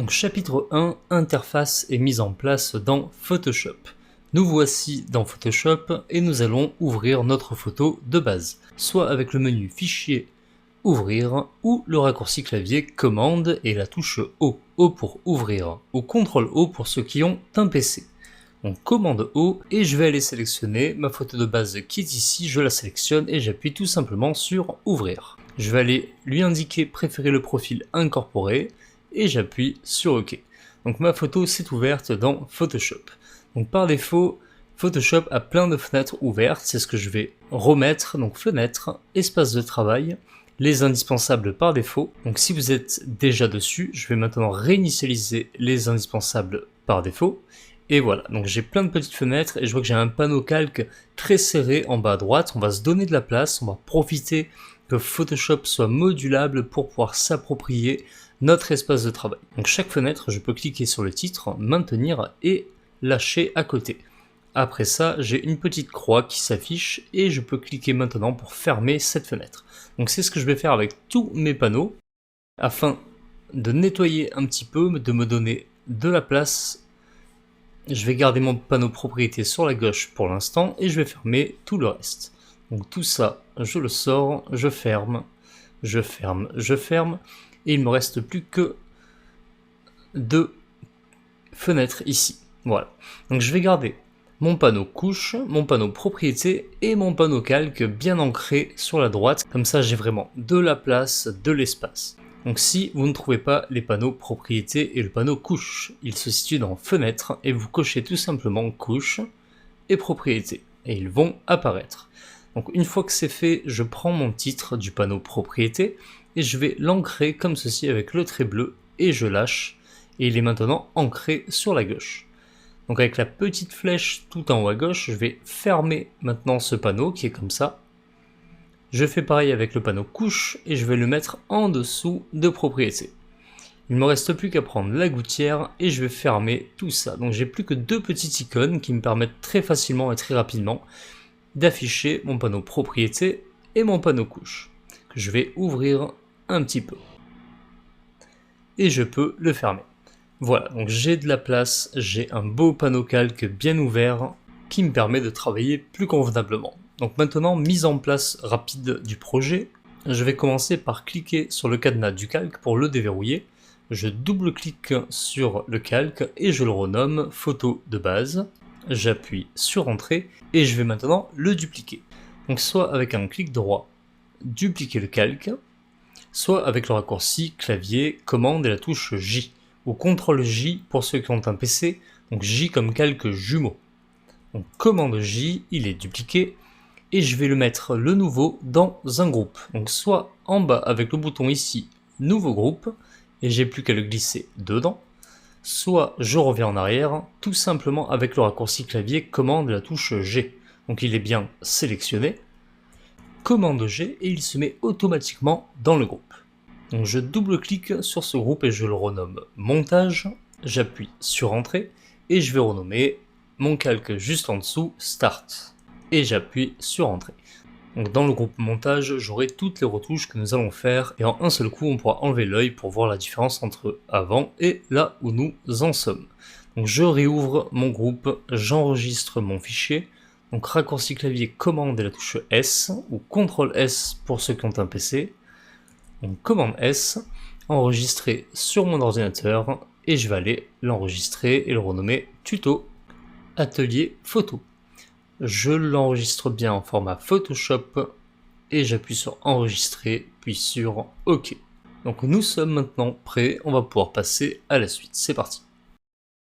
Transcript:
Donc chapitre 1, interface et mise en place dans Photoshop. Nous voici dans Photoshop et nous allons ouvrir notre photo de base, soit avec le menu Fichier, Ouvrir ou le raccourci clavier Commande et la touche O. O pour ouvrir ou CTRL O pour ceux qui ont un PC. Donc commande O et je vais aller sélectionner ma photo de base qui est ici, je la sélectionne et j'appuie tout simplement sur Ouvrir. Je vais aller lui indiquer préférer le profil incorporé et j'appuie sur OK. Donc ma photo s'est ouverte dans Photoshop. Donc par défaut, Photoshop a plein de fenêtres ouvertes, c'est ce que je vais remettre, donc fenêtre, espace de travail, les indispensables par défaut. Donc si vous êtes déjà dessus, je vais maintenant réinitialiser les indispensables par défaut. Et voilà, donc j'ai plein de petites fenêtres et je vois que j'ai un panneau calque très serré en bas à droite. On va se donner de la place, on va profiter que Photoshop soit modulable pour pouvoir s'approprier notre espace de travail. Donc chaque fenêtre, je peux cliquer sur le titre, maintenir et lâcher à côté. Après ça, j'ai une petite croix qui s'affiche et je peux cliquer maintenant pour fermer cette fenêtre. Donc c'est ce que je vais faire avec tous mes panneaux afin de nettoyer un petit peu, de me donner de la place. Je vais garder mon panneau propriété sur la gauche pour l'instant et je vais fermer tout le reste. Donc tout ça, je le sors, je ferme, je ferme, je ferme et il me reste plus que 2 fenêtres ici. Voilà. Donc je vais garder mon panneau couche, mon panneau propriété et mon panneau calque bien ancré sur la droite. Comme ça, j'ai vraiment de la place, de l'espace. Donc si vous ne trouvez pas les panneaux propriété et le panneau couche, il se situe dans fenêtre et vous cochez tout simplement couche et propriété et ils vont apparaître. Donc une fois que c'est fait, je prends mon titre du panneau propriété et je vais l'ancrer comme ceci avec le trait bleu et je lâche et il est maintenant ancré sur la gauche. Donc avec la petite flèche tout en haut à gauche, je vais fermer maintenant ce panneau qui est comme ça. Je fais pareil avec le panneau couche et je vais le mettre en dessous de propriété. Il ne me reste plus qu'à prendre la gouttière et je vais fermer tout ça. Donc j'ai plus que 2 petites icônes qui me permettent très facilement et très rapidement d'afficher mon panneau propriété et mon panneau couche, que je vais ouvrir un petit peu. Et je peux le fermer. Voilà, donc j'ai de la place, j'ai un beau panneau calque bien ouvert qui me permet de travailler plus convenablement. Donc maintenant, mise en place rapide du projet, je vais commencer par cliquer sur le cadenas du calque pour le déverrouiller. Je double-clique sur le calque et je le renomme photo de base. J'appuie sur Entrée et je vais maintenant le dupliquer. Donc soit avec un clic droit, dupliquer le calque, soit avec le raccourci clavier, commande et la touche J, ou CTRL J pour ceux qui ont un PC, donc J comme calque jumeau. Donc commande J, il est dupliqué, et je vais le mettre le nouveau dans un groupe. Donc soit en bas avec le bouton ici, nouveau groupe, et j'ai plus qu'à le glisser dedans, soit je reviens en arrière, tout simplement avec le raccourci clavier commande et la touche G. Donc il est bien sélectionné, commande G, et il se met automatiquement dans le groupe. Donc je double-clique sur ce groupe et je le renomme montage, j'appuie sur Entrée, et je vais renommer mon calque juste en dessous Start. Et j'appuie sur Entrée. Donc dans le groupe montage, j'aurai toutes les retouches que nous allons faire et en un seul coup, on pourra enlever l'œil pour voir la différence entre avant et là où nous en sommes. Donc je réouvre mon groupe, j'enregistre mon fichier. Donc raccourci clavier commande et la touche S ou CTRL S pour ceux qui ont un PC. Donc commande S, enregistrer sur mon ordinateur et je vais aller l'enregistrer et le renommer tuto atelier photo. Je l'enregistre bien en format Photoshop et j'appuie sur enregistrer puis sur OK. Donc nous sommes maintenant prêts, on va pouvoir passer à la suite. C'est parti.